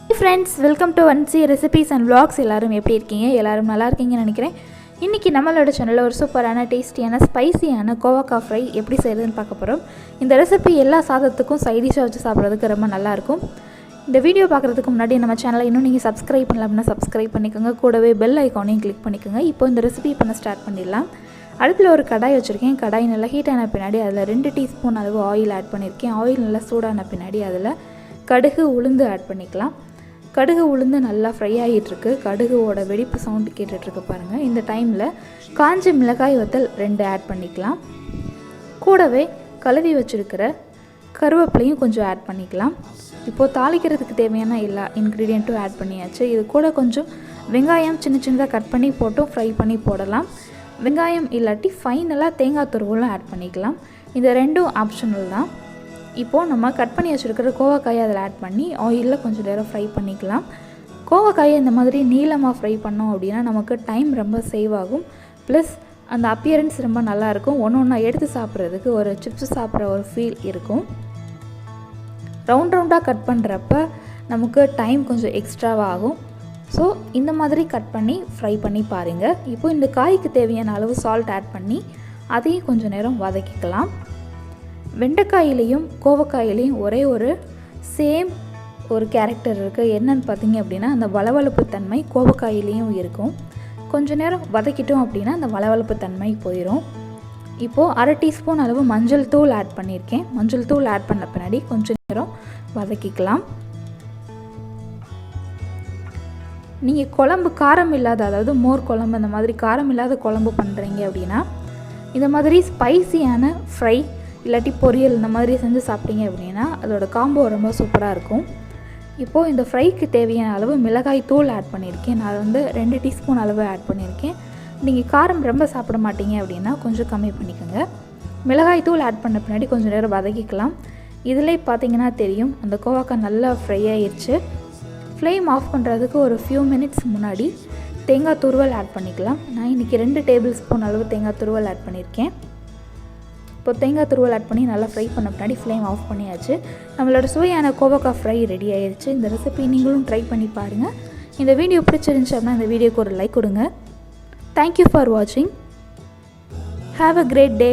Hey friends, welcome to Vansi Recipes and Vlogs. எல்லாரும் எப்படி இருக்கீங்க? எல்லாரும் நல்லா இருக்கீங்கன்னு நினைக்கிறேன். இன்னைக்கு நம்மளோட சேனல்ல ஒரு சூப்பரான டேஸ்டியான ஸ்பைசியான கோவக்காய் ஃப்ரை எப்படி செய்யறதுன்னு பார்க்க போறோம். இந்த ரெசிபி எல்லா சாதத்துக்கும் சைடு டிஷ்ஷா வச்சு சாப்பிடுறதுக்கு ரொம்ப நல்லா இருக்கும். இந்த வீடியோ பார்க்குறதுக்கு முன்னாடி நம்ம சேனலை இன்னும் நீங்கள் சப்ஸ்கிரைப் பண்ணல அப்படின்னா சப்ஸ்கிரைப் பண்ணிக்கோங்க. கூடவே பெல் ஐகானையும் கிளிக் பண்ணிக்கோங்க. இப்போ இந்த ரெசிபி பண்ண ஸ்டார்ட் பண்ணிடலாம். அடுப்பில் ஒரு கடாய் வச்சுருக்கேன். கடாய் நல்லா ஹீட் ஆன பின்னாடி அதில் 2 டீஸ்பூன் அளவு ஆயில் ஆட் பண்ணியிருக்கேன். ஆயில் நல்லா சூடான பின்னாடி அதில் கடுகு உளுந்து ஆட் பண்ணிக்கலாம். கடுகு உளுந்து நல்லா ஃப்ரை ஆகிட்டுருக்கு. கடுகுவோட வெடிப்பு சவுண்டு கேட்டுட்ருக்கு பாருங்கள். இந்த டைமில் காஞ்ச மிளகாய் வத்தல் 2 ஆட் பண்ணிக்கலாம். கூடவே கழுவி வச்சுருக்கிற கருவேப்பிலையும் கொஞ்சம் ஆட் பண்ணிக்கலாம். இப்போது தாளிக்கிறதுக்கு தேவையான எல்லா இன்க்ரீடியண்ட்டும் ஆட் பண்ணியாச்சு. இது கூட கொஞ்சம் வெங்காயம் சின்னதாக கட் பண்ணி போட்டும் ஃப்ரை பண்ணி போடலாம். வெங்காயம் இல்லாட்டி ஃபைனலாக தேங்காய் துருவலும் ஆட் பண்ணிக்கலாம். இந்த ரெண்டும் ஆப்ஷனல் தான். இப்போது நம்ம கட் பண்ணி வச்சுருக்கிற கோவக்காயை அதில் ஆட் பண்ணி ஆயிலில் கொஞ்சம் நேரம் ஃப்ரை பண்ணிக்கலாம். கோவக்காயை இந்த மாதிரி நீளமாக ஃப்ரை பண்ணோம் அப்படின்னா நமக்கு டைம் ரொம்ப சேவ் ஆகும். ப்ளஸ் அந்த அப்பியரன்ஸ் ரொம்ப நல்லாயிருக்கும். ஒன்று எடுத்து சாப்பிட்றதுக்கு ஒரு சிப்ஸ் சாப்பிட்ற ஒரு ஃபீல் இருக்கும். ரவுண்டாக கட் பண்ணுறப்ப நமக்கு டைம் கொஞ்சம் எக்ஸ்ட்ராவாக ஆகும். ஸோ இந்த மாதிரி கட் பண்ணி ஃப்ரை பண்ணி பாருங்கள். இப்போது இந்த காய்க்கு தேவையான அளவு சால்ட் ஆட் பண்ணி அதையும் கொஞ்சம் நேரம் வதக்கிக்கலாம். வெண்டைக்காயிலையும் கோவக்காயிலையும் ஒரே ஒரு சேம் ஒரு கேரக்டர் இருக்குது. என்னன்னு பார்த்தீங்க அப்படின்னா அந்த வளவளப்பு தன்மை கோவக்காயிலையும் இருக்கும். கொஞ்சம் நேரம் வதக்கிட்டோம் அப்படின்னா அந்த வளவளப்பு தன்மை போயிடும். இப்போது 1/2 டீஸ்பூன் அளவு மஞ்சள் தூள் ஆட் பண்ணியிருக்கேன். மஞ்சள் தூள் ஆட் பண்ண பின்னாடி கொஞ்சம் நேரம் வதக்கிக்கலாம். நீங்கள் குழம்பு காரம் இல்லாத, அதாவது மோர் குழம்பு அந்த மாதிரி காரம் இல்லாத குழம்பு பண்ணுறீங்க அப்படின்னா இந்த மாதிரி ஸ்பைசியான ஃப்ரை இல்லாட்டி பொரியல் இந்த மாதிரி செஞ்சு சாப்பிட்டீங்க அப்படின்னா அதோட காம்போ ரொம்ப சூப்பராக இருக்கும். இப்போது இந்த ஃப்ரைக்கு தேவையான அளவு மிளகாய் தூள் ஆட் பண்ணியிருக்கேன். நான் வந்து 2 டீஸ்பூன் அளவு ஆட் பண்ணியிருக்கேன். நீங்கள் காரம் ரொம்ப சாப்பிட மாட்டீங்க அப்படின்னா கொஞ்சம் கம்மி பண்ணிக்கோங்க. மிளகாய் தூள் ஆட் பண்ண பின்னாடி கொஞ்சம் நேரம் வதக்கிக்கலாம். இதில் பார்த்தீங்கன்னா தெரியும் அந்த கோவக்காய் நல்லா ஃப்ரை ஆயிடுச்சு. ஃப்ளேம் ஆஃப் பண்ணுறதுக்கு ஒரு ஃபியூ மினிட்ஸ் முன்னாடி தேங்காய் துருவல் ஆட் பண்ணிக்கலாம். நான் இன்றைக்கி 2 டேபிள் ஸ்பூன் அளவு தேங்காய் துருவல் ஆட் பண்ணியிருக்கேன். இப்போ தேங்காய் துருவல் ஆட் பண்ணி நல்லா ஃப்ரை பண்ண பின்னாடி ஃப்ளேம் ஆஃப் பண்ணியாச்சு. நம்மளோட சுவையான கோவக்காய் ஃப்ரை ரெடி ஆயிடுச்சு. இந்த ரெசிபி நீங்களும் ட்ரை பண்ணி பாருங்கள். இந்த வீடியோ பிடிச்சிருந்துச்சு அப்படின்னா இந்த வீடியோக்கு ஒரு லைக் கொடுங்க. தேங்க்யூ ஃபார் வாட்சிங். Have a great day.